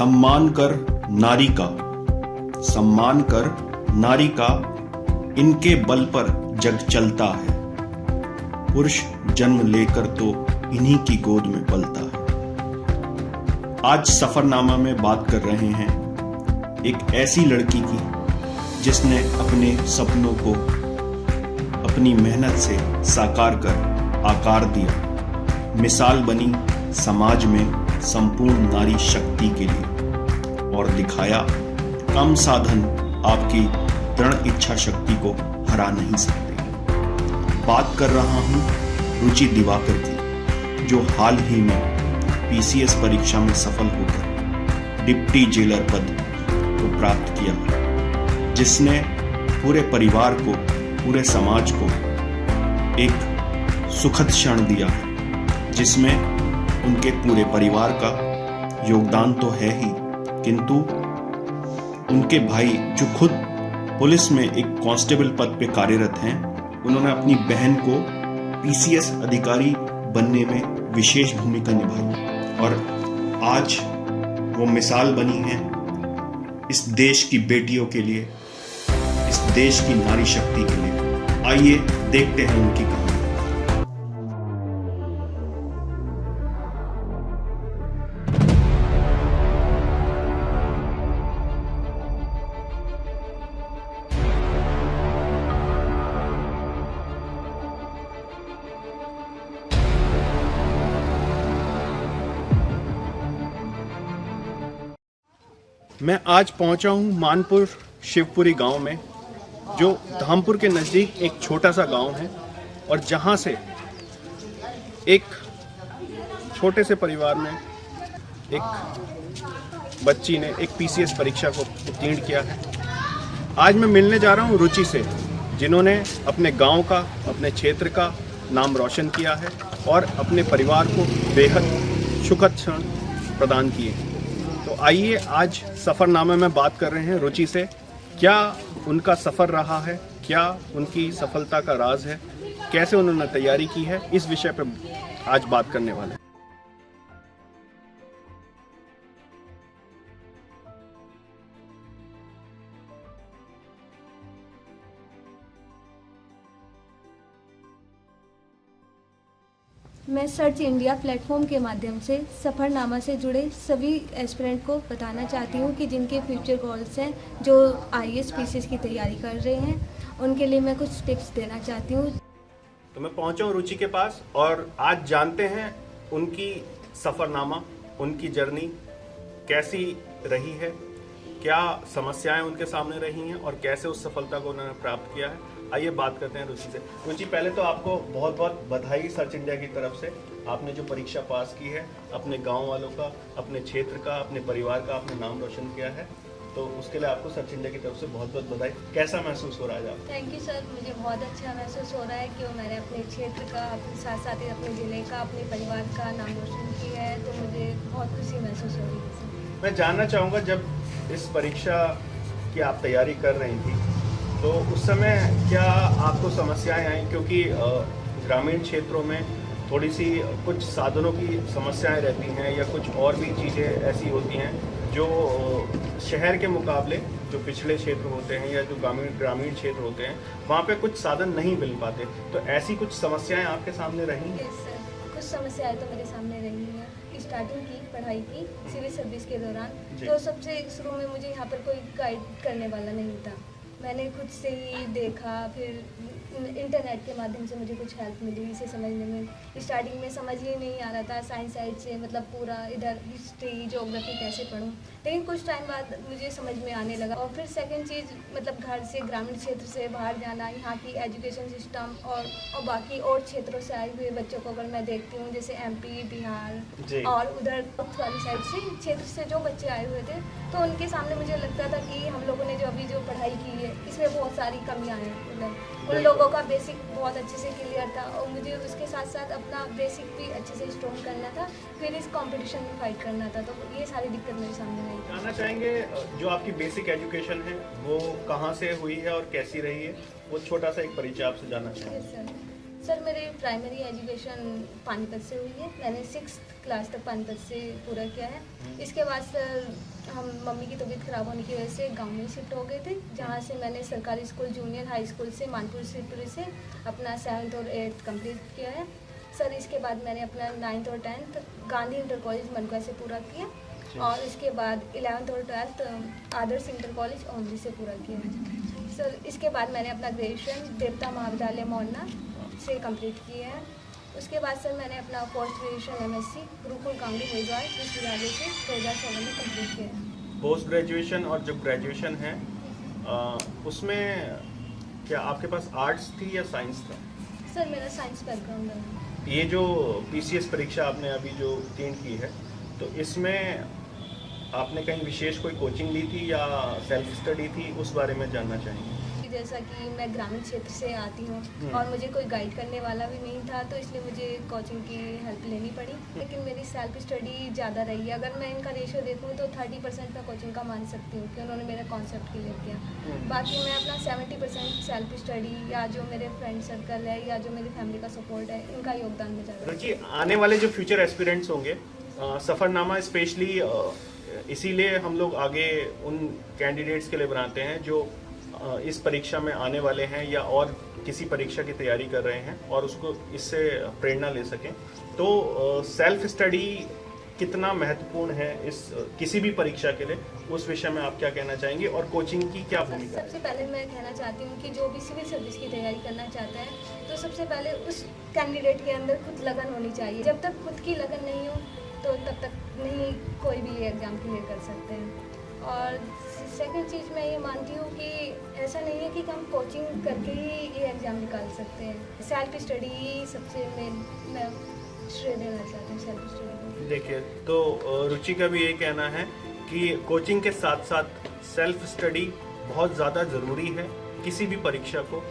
सम्मान कर नारी का, सम्मान कर नारी का, इनके बल पर जग चलता है। पुरुष जन्म लेकर तो इन्हीं की गोद में पलता है। आज सफरनामा में बात कर रहे हैं एक ऐसी लड़की की जिसने अपने सपनों को अपनी मेहनत से साकार कर आकार दिया, मिसाल बनी समाज में संपूर्ण नारी शक्ति के लिए, और दिखाया कम साधन आपकी दृढ़ इच्छा शक्ति को हरा नहीं सकते। बात कर रहा हूं रुचि दिवाकर की, जो हाल ही में पीसीएस परीक्षा में सफल होकर डिप्टी जेलर पद को प्राप्त किया, जिसने पूरे परिवार को, पूरे समाज को एक सुखद क्षण दिया है, जिसमें उनके पूरे परिवार का योगदान तो है ही, किंतु उनके भाई जो खुद पुलिस में एक कांस्टेबल पद पे कार्यरत हैं, उन्होंने अपनी बहन को पीसीएस अधिकारी बनने में विशेष भूमिका निभाई और आज वो मिसाल बनी है इस देश की बेटियों के लिए, इस देश की नारी शक्ति के लिए। आइए देखते हैं उनकी कहानी। मैं आज पहुंचा हूं मानपुर शिवपुरी गांव में, जो धामपुर के नज़दीक एक छोटा सा गांव है, और जहां से एक छोटे से परिवार में एक बच्ची ने एक पीसीएस परीक्षा को उत्तीर्ण किया है। आज मैं मिलने जा रहा हूं रुचि से, जिन्होंने अपने गांव का, अपने क्षेत्र का नाम रोशन किया है और अपने परिवार को बेहद सुखद क्षण प्रदान किए। तो आइए आज सफ़रनामे में बात कर रहे हैं रुचि से। क्या उनका सफ़र रहा है, क्या उनकी सफलता का राज है, कैसे उन्होंने तैयारी की है, इस विषय पर आज बात करने वाले हैं। मैं सर्च इंडिया प्लेटफॉर्म के माध्यम से सफ़रनामा से जुड़े सभी एस्पिरेंट को बताना चाहती हूँ कि जिनके फ्यूचर गोल्स हैं, जो आईएएस पीसीएस की तैयारी कर रहे हैं, उनके लिए मैं कुछ टिप्स देना चाहती हूँ। तो मैं पहुंचा हूँ रुचि के पास और आज जानते हैं उनकी सफ़रनामा, उनकी जर्नी कैसी रही है, क्या समस्याएं उनके सामने रही हैं और कैसे उस सफलता को उन्होंने प्राप्त किया है। आइए बात करते हैं रुचि से। रुचि, पहले तो आपको बहुत बहुत बधाई सर्च इंडिया की तरफ से। आपने जो परीक्षा पास की है, अपने गांव वालों का, अपने क्षेत्र का, अपने परिवार का आपने नाम रोशन किया है, तो उसके लिए आपको सर्च इंडिया की तरफ से बहुत बहुत बधाई। कैसा महसूस हो रहा है आपको? थैंक यू सर, मुझे बहुत अच्छा महसूस हो रहा है कि मैंने अपने क्षेत्र का, अपने साथ साथ ही अपने ज़िले का, अपने परिवार का नाम रोशन किया है, तो मुझे बहुत खुशी महसूस हो रही है सर। मैं जानना चाहूँगा, जब इस परीक्षा की आप तैयारी कर रही थी तो उस समय क्या आपको समस्याएं आई? क्योंकि ग्रामीण क्षेत्रों में थोड़ी सी कुछ साधनों की समस्याएं रहती हैं, या कुछ और भी चीज़ें ऐसी होती हैं जो शहर के मुकाबले जो पिछड़े क्षेत्र होते हैं या जो ग्रामीण क्षेत्र होते हैं, वहाँ पे कुछ साधन नहीं मिल पाते। तो ऐसी कुछ समस्याएं आपके सामने रही? यस सर, कुछ समस्याएं तो मेरे सामने रही हैं। स्टार्टिंग की पढ़ाई की सिविल सर्विस के दौरान, तो सबसे शुरू में मुझे यहाँ पर कोई गाइड करने वाला नहीं था। मैंने खुद से ही देखा, फिर इंटरनेट के माध्यम से मुझे कुछ हेल्प मिली इसे समझने में। स्टार्टिंग में समझ ही नहीं आ रहा था साइंस साइड से, मतलब पूरा इधर हिस्ट्री ज्योग्राफी कैसे पढूं, लेकिन कुछ टाइम बाद मुझे समझ में आने लगा। और फिर सेकंड चीज़, मतलब घर से, ग्रामीण क्षेत्र से बाहर जाना, यहाँ की एजुकेशन सिस्टम और बाकी और क्षेत्रों से आए हुए बच्चों को अगर मैं देखती हूँ, जैसे एमपी, बिहार और उधर वाली साइड से क्षेत्र से जो बच्चे आए हुए थे, तो उनके सामने मुझे लगता था कि हम लोगों ने जो अभी जो पढ़ाई की है, इसमें बहुत सारी कमियां हैं। मतलब उन लोगों का बेसिक बहुत अच्छे से क्लियर था, और मुझे उसके साथ साथ अपना बेसिक भी अच्छे से स्ट्रॉन्ग करना था, फिर इस कंपटीशन में फाइट करना था। तो ये सारी दिक्कत मेरे सामने आई। जानना चाहेंगे, जो आपकी बेसिक एजुकेशन है वो कहाँ से हुई है और कैसी रही है? वो छोटा सा एक परिचय आपसे जानना चाहेंगे। सर, सर मेरी प्राइमरी एजुकेशन पानीपत से हुई है। मैंने 6th क्लास तक पानीपत से पूरा किया है। इसके बाद सर हम मम्मी की तबीयत ख़राब होने की वजह से गांव में शिफ्ट हो गए थे, जहां से मैंने सरकारी स्कूल जूनियर हाई स्कूल से मानपुर शिवपुरी से अपना 7th और 8th कंप्लीट किया है। सर इसके बाद मैंने अपना 9th और 10th गांधी इंटर कॉलेज मनका से पूरा किया और इसके बाद 11th और 12th आदर्श इंटर कॉलेज ओमली से पूरा किया है। सर इसके बाद मैंने अपना ग्रेजुएशन देवता महाविद्यालय मोहना से कंप्लीट किया है। उसके बाद सर मैंने अपना post graduation MSc Gurukul Kangri Haridwar विश्वविद्यालय से 2016 में कंप्लीट किया है। पोस्ट ग्रेजुएशन और जो ग्रेजुएशन है उसमें क्या आपके पास आर्ट्स थी या साइंस था? सर मेरा साइंस बैकग्राउंड है। ये जो PCS परीक्षा आपने अभी जो उत्तीर्ण की है, तो इसमें आपने कहीं विशेष कोई कोचिंग ली थी या सेल्फ स्टडी थी, उस बारे में जानना चाहेंगे। जैसा कि मैं ग्रामीण क्षेत्र से आती हूँ और मुझे कोई गाइड करने वाला भी नहीं था, तो इसलिए मुझे कोचिंग की हेल्प लेनी पड़ी। लेकिन मेरी सेल्फ स्टडी ज़्यादा रही है। अगर मैं इनका रेशियो देखूँ तो 30% मैं कोचिंग का मान सकती हूँ कि उन्होंने मेरा कॉन्सेप्ट क्लियर किया। बाकी मैं अपना 70% सेल्फ स्टडी या जो मेरे फ्रेंड सर्कल है या जो मेरी फैमिली का सपोर्ट है, इनका योगदान में ज़्यादा। रुचि, आने वाले जो फ्यूचर एस्पिरेंट्स होंगे, सफ़रनामा स्पेशली इसीलिए हम लोग आगे उन कैंडिडेट्स के लिए बनाते हैं जो इस परीक्षा में आने वाले हैं या और किसी परीक्षा की तैयारी कर रहे हैं और उसको इससे प्रेरणा ले सकें। तो सेल्फ स्टडी कितना महत्वपूर्ण है इस किसी भी परीक्षा के लिए, उस विषय में आप क्या कहना चाहेंगे और कोचिंग की क्या भूमिका है? सबसे पहले मैं कहना चाहती हूँ कि जो भी सिविल सर्विस की तैयारी करना चाहता है, तो सबसे पहले उस कैंडिडेट के अंदर खुद लगन होनी चाहिए। जब तक खुद की लगन नहीं हो तो तब तक नहीं कोई भी ये एग्ज़ाम क्लियर कर सकते हैं। और सेकंड चीज़ मैं ये मानती हूँ कि ऐसा नहीं है कि हम कोचिंग करके ही ये एग्ज़ाम निकाल सकते हैं। सेल्फ स्टडी सबसे मैं श्रेय देना चाहती हूँ सेल्फ स्टडी को। देखिए, तो रुचि का भी ये कहना है कि कोचिंग के साथ साथ सेल्फ स्टडी बहुत ज़्यादा ज़रूरी है किसी भी परीक्षा को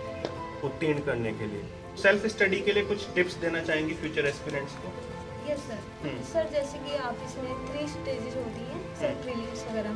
उत्तीर्ण करने के लिए। सेल्फ स्टडी के लिए कुछ टिप्स देना चाहेंगे फ्यूचर एस्पिरेंट्स को? Yes sir. सर जैसे कि आप इसमें 3 स्टेजेस होती हैं सर, प्रीलिम्स वगैरह।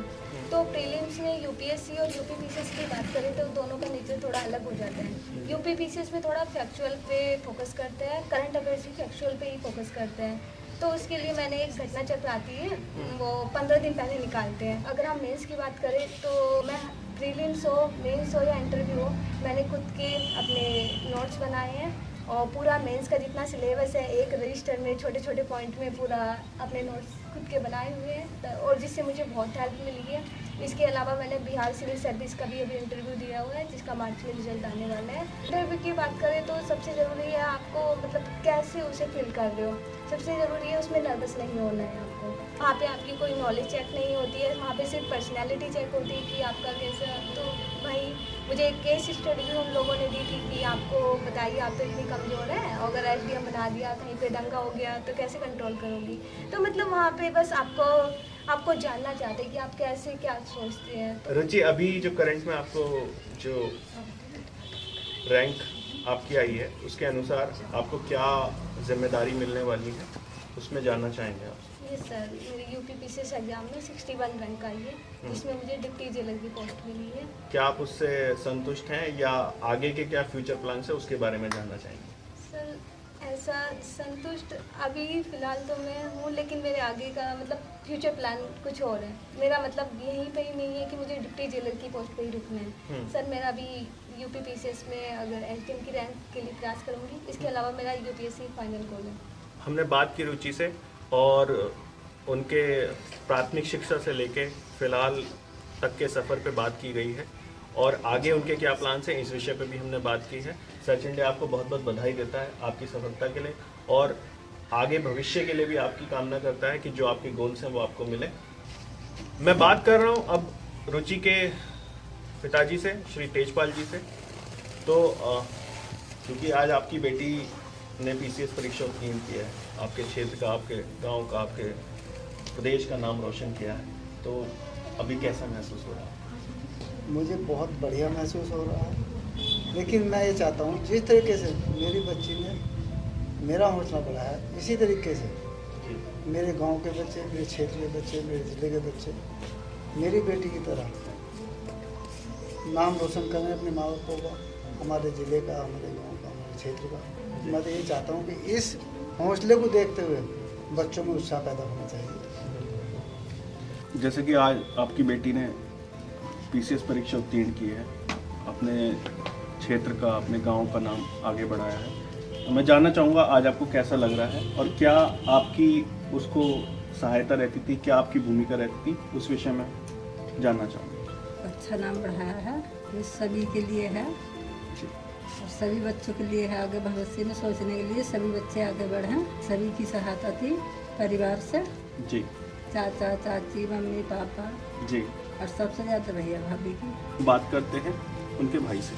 तो प्रीलिम्स में UPSC और UPPCS की बात करें तो दोनों का नेचर थोड़ा अलग हो जाता है। UPPCS में थोड़ा फैक्चुअल पे फोकस करते हैं, करंट अफेयर्स भी फैक्चुअल पे ही फोकस करते हैं। तो उसके लिए मैंने एक घटना चक्र आती है, वो 15 दिन पहले निकालते हैं। अगर हम मेंस की बात करें तो मैं प्रीलिम्स हो, मेंस हो या इंटरव्यू हो, मैंने खुद के अपने नोट्स बनाए हैं और पूरा मेंस का जितना सिलेबस है एक रजिस्टर में छोटे छोटे पॉइंट में पूरा अपने नोट्स खुद के बनाए हुए हैं और जिससे मुझे बहुत हेल्प मिली है। इसके अलावा मैंने बिहार सिविल सर्विस का भी अभी इंटरव्यू दिया हुआ है, जिसका मार्च में रिजल्ट आने वाला है। इंटरव्यू की बात करें तो सबसे ज़रूरी है आपको मतलब कैसे उसे फिल कर रहे हो। सबसे ज़रूरी है उसमें नर्वस नहीं होना है आपको। वहाँ पे आपकी कोई नॉलेज चेक नहीं होती है, वहाँ पे सिर्फ पर्सनैलिटी चेक होती है कि आपका कैसा। तो भाई मुझे एक केस स्टडी भी उन लोगों ने दी थी कि आपको बताइए आप तो इतनी कमज़ोर है, अगर SDM बना दिया, कहीं पे दंगा हो गया तो कैसे कंट्रोल करोगी। तो मतलब वहाँ पे बस आपको जानना चाहते हैं कि आप कैसे क्या सोचते हैं। रुचि, अभी जो करंट में आपको जो रैंक आपकी आई है उसके अनुसार आपको क्या जिम्मेदारी मिलने वाली है, उसमें जानना चाहेंगे आप? यस सर, मेरे UPPCS एग्जाम में 61 रैंक आई है, जिसमें मुझे डिप्टी जेलर की पोस्ट मिली है। क्या आप उससे संतुष्ट हैं या आगे के क्या फ्यूचर प्लान्स है उसके बारे में जानना चाहेंगे? सर ऐसा संतुष्ट अभी फ़िलहाल तो मैं हूँ, लेकिन मेरे आगे का मतलब फ्यूचर प्लान कुछ और है। मेरा मतलब यहीं पे ही नहीं है कि मुझे डिप्टी जेलर की पोस्ट पे ही रुकना है। सर मेरा अभी UPPCS में अगर SDM की रैंक के लिए प्रयास करूँगी। इसके अलावा मेरा UPSC फाइनल गोल है। हमने बात की रुचि से और उनके प्राथमिक शिक्षा से लेके फ़िलहाल तक के सफ़र पे बात की गई है और आगे उनके क्या प्लान्स हैं इस विषय पे भी हमने बात की है। सर्च इंडिया आपको बहुत बहुत बधाई देता है आपकी सफलता के लिए और आगे भविष्य के लिए भी आपकी कामना करता है कि जो आपके गोल्स हैं वो आपको मिले। मैं बात कर रहा हूँ अब रुचि के पिताजी से, श्री तेजपाल जी से। तो क्योंकि आज आपकी बेटी ने PCS परीक्षा उत्तीर्ण किया है, आपके क्षेत्र का, आपके गांव का, आपके प्रदेश का नाम रोशन किया है, तो अभी कैसा महसूस हो रहा है? मुझे बहुत बढ़िया महसूस हो रहा है, लेकिन मैं ये चाहता हूँ जिस तरीके से मेरी बच्ची ने मेरा हौसला बढ़ाया, इसी तरीके से मेरे गांव के बच्चे, मेरे क्षेत्र के बच्चे, मेरे ज़िले के बच्चे मेरी बेटी की तरह नाम रोशन करें अपने माँ बापों का, हमारे ज़िले का, हमारे गाँव का, हमारे के क्षेत्र का। मैं तो यही चाहता हूँ कि इस हौसले को देखते हुए बच्चों में उत्साह पैदा होना चाहिए। जैसे कि आज आपकी बेटी ने पीसीएस परीक्षा उत्तीर्ण की है, अपने क्षेत्र का, अपने गांव का नाम आगे बढ़ाया है, तो मैं जानना चाहूँगा आज आपको कैसा लग रहा है और क्या आपकी उसको सहायता रहती थी, क्या आपकी भूमिका रहती थी, उस विषय में जानना चाहूँगा। अच्छा नाम बढ़ाया है, ये सभी के लिए है और सभी बच्चों के लिए है। आगे भविष्य में सोचने के लिए सभी बच्चे आगे बढ़ें, सभी की सहायता थी परिवार से जी, चाचा चाची मम्मी पापा जी। और सबसे ज़्यादा भैया भाभी की। बात करते हैं उनके भाई से,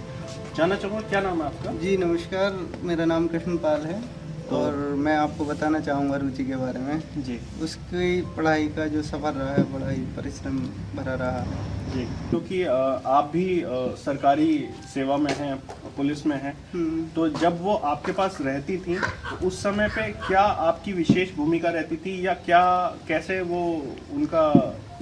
जानना चाहूँगा क्या नाम है आपका? जी नमस्कार, मेरा नाम कृष्णपाल है और मैं आपको बताना चाहूँगा रुचि के बारे में। जी उसकी पढ़ाई का जो सफ़र रहा है बड़ा ही परिश्रम भरा रहा है जी, क्योंकि आप भी सरकारी सेवा में हैं, पुलिस में हैं, तो जब वो आपके पास रहती थी तो उस समय पे क्या आपकी विशेष भूमिका रहती थी या क्या, कैसे वो उनका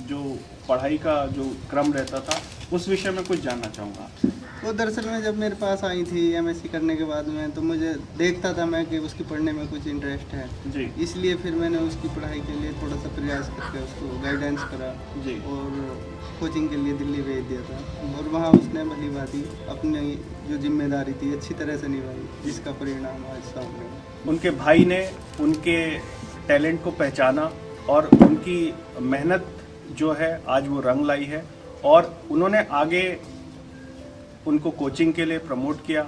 जो पढ़ाई का जो क्रम रहता था, उस विषय में कुछ जानना चाहूँगा आपसे। वो दरअसल में जब मेरे पास आई थी एमएससी करने के बाद में, तो मुझे देखता था मैं कि उसकी पढ़ने में कुछ इंटरेस्ट है जी, इसलिए फिर मैंने उसकी पढ़ाई के लिए थोड़ा सा प्रयास करके उसको गाइडेंस करा जी, और कोचिंग के लिए दिल्ली भेज दिया था और वहाँ उसने भली भांति अपनी जो जिम्मेदारी थी अच्छी तरह से निभाई, जिसका परिणाम आज सामने है। उनके भाई ने उनके टैलेंट को पहचाना और उनकी मेहनत जो है आज वो रंग लाई है और उन्होंने आगे उनको कोचिंग के लिए प्रमोट किया,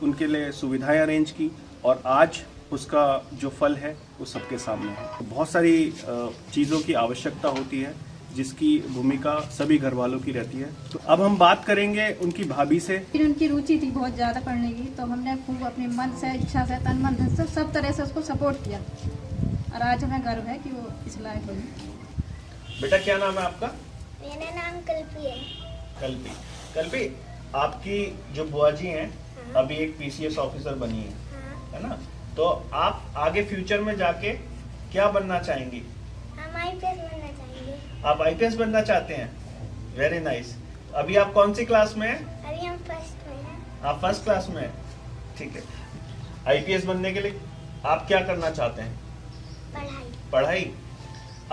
उनके लिए सुविधाएं अरेंज की और आज उसका जो फल है वो सबके सामने है। तो बहुत सारी चीज़ों की आवश्यकता होती है जिसकी भूमिका सभी घर वालों की रहती है। तो अब हम बात करेंगे उनकी भाभी से। फिर उनकी रुचि थी बहुत ज़्यादा पढ़ने की, तो हमने खूब अपने मन से, इच्छा से, तन मन से सब तरह से उसको सपोर्ट किया और आज हमें गर्व है कि वो इस लायक बनी। बेटा क्या नाम है आपका? मेरा नाम कल्पी है। कल्पी। कल्पी, आपकी जो बुआ जी हैं अभी एक पीसीएस ऑफिसर बनी है ना? तो आप आगे फ्यूचर में जाके क्या बनना चाहेंगी? हम आईपीएस बनना चाहेंगे। आप आईपीएस बनना चाहते हैं? Very nice. अभी आप कौन सी क्लास में हैं? अभी हम फर्स्ट में हैं। आप फर्स्ट क्लास में हैं, ठीक है। आईपीएस बनने के लिए आप क्या करना चाहते हैं? पढ़ाई। पढ़ाई।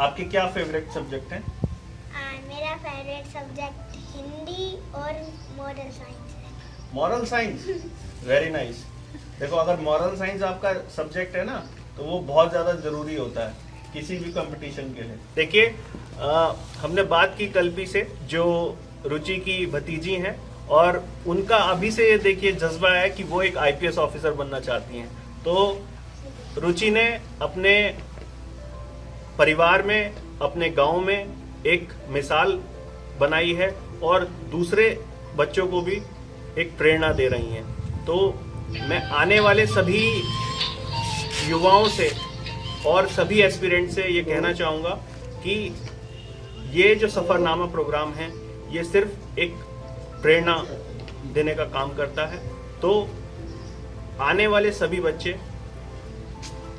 आपके क्या फेवरेट सब्जेक्ट हैं? मेरा फेवरेट सब्जेक्ट हिंदी और मॉरल साइंस है। Moral science, very nice. देखो, अगर मॉरल साइंस आपका सब्जेक्ट है ना तो वो बहुत ज़्यादा ज़रूरी होता है किसी भी कंपटीशन के लिए। देखिए, हमने बात की कल्पी से जो रुचि की भतीजी हैं और उनका अभी से ये देखिए जज्बा है कि वो एक आईपीएस ऑफिसर बनना चाहती हैं। तो रुचि ने अपने परिवार में, अपने गांव में एक मिसाल बनाई है और दूसरे बच्चों को भी एक प्रेरणा दे रही हैं। तो मैं आने वाले सभी युवाओं से और सभी एस्पिरेंट से ये कहना चाहूँगा कि ये जो सफ़रनामा प्रोग्राम है ये सिर्फ एक प्रेरणा देने का काम करता है। तो आने वाले सभी बच्चे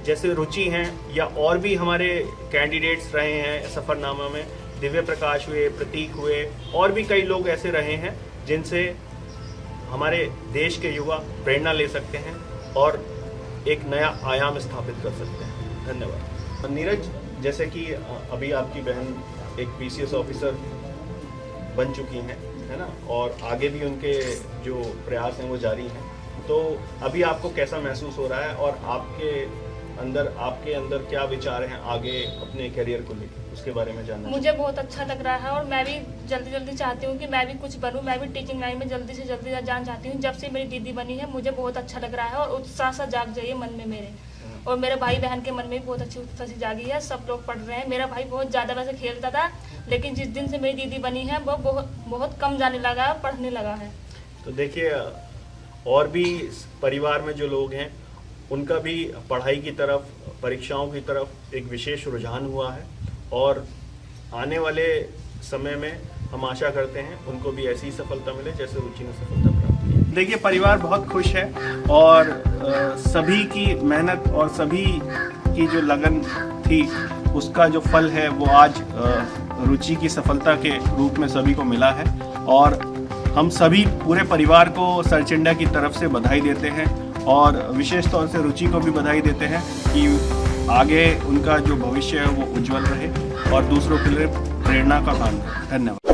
जैसे रुचि हैं या और भी हमारे कैंडिडेट्स रहे हैं सफ़रनामा में, दिव्य प्रकाश हुए, प्रतीक हुए, और भी कई लोग ऐसे रहे हैं जिनसे हमारे देश के युवा प्रेरणा ले सकते हैं और एक नया आयाम स्थापित कर सकते हैं। धन्यवाद। नीरज, जैसे कि अभी आपकी बहन एक पीसीएस ऑफिसर बन चुकी हैं, है ना, और आगे भी उनके जो प्रयास हैं वो जारी हैं, तो अभी आपको कैसा महसूस हो रहा है और आपके अंदर क्या विचार हैं आगे अपने करियर को लेकर, उसके बारे में जानना। मुझे बहुत अच्छा लग रहा है और मैं भी जल्दी चाहती हूँ कि मैं भी कुछ बनूँ। मैं भी टीचिंग लाइन में जल्दी से जल्दी जाना चाहती हूँ। जब से मेरी दीदी बनी है मुझे बहुत अच्छा लग रहा है और उत्साह सा जाग जाइए मन में मेरे, और मेरे भाई बहन के मन में भी बहुत अच्छी उत्साह सी जागी है। सब लोग पढ़ रहे हैं। मेरा भाई बहुत ज़्यादा वैसे खेलता था, लेकिन जिस दिन से मेरी दीदी बनी है वो बहुत कम जाने लगा है, पढ़ने लगा है। तो देखिए, और भी परिवार में जो लोग हैं उनका भी पढ़ाई की तरफ, परीक्षाओं की तरफ एक विशेष रुझान हुआ है और आने वाले समय में हम आशा करते हैं उनको भी ऐसी ही सफलता मिले जैसे रुचि ने सफलता प्राप्त की। देखिए, परिवार बहुत खुश है और सभी की मेहनत और सभी की जो लगन थी उसका जो फल है वो आज रुचि की सफलता के रूप में सभी को मिला है और हम सभी पूरे परिवार को सरचंडा की तरफ से बधाई देते हैं और विशेष तौर से रुचि को भी बधाई देते हैं कि आगे उनका जो भविष्य है वो उज्जवल रहे और दूसरों के लिए प्रेरणा का काम करे। धन्यवाद।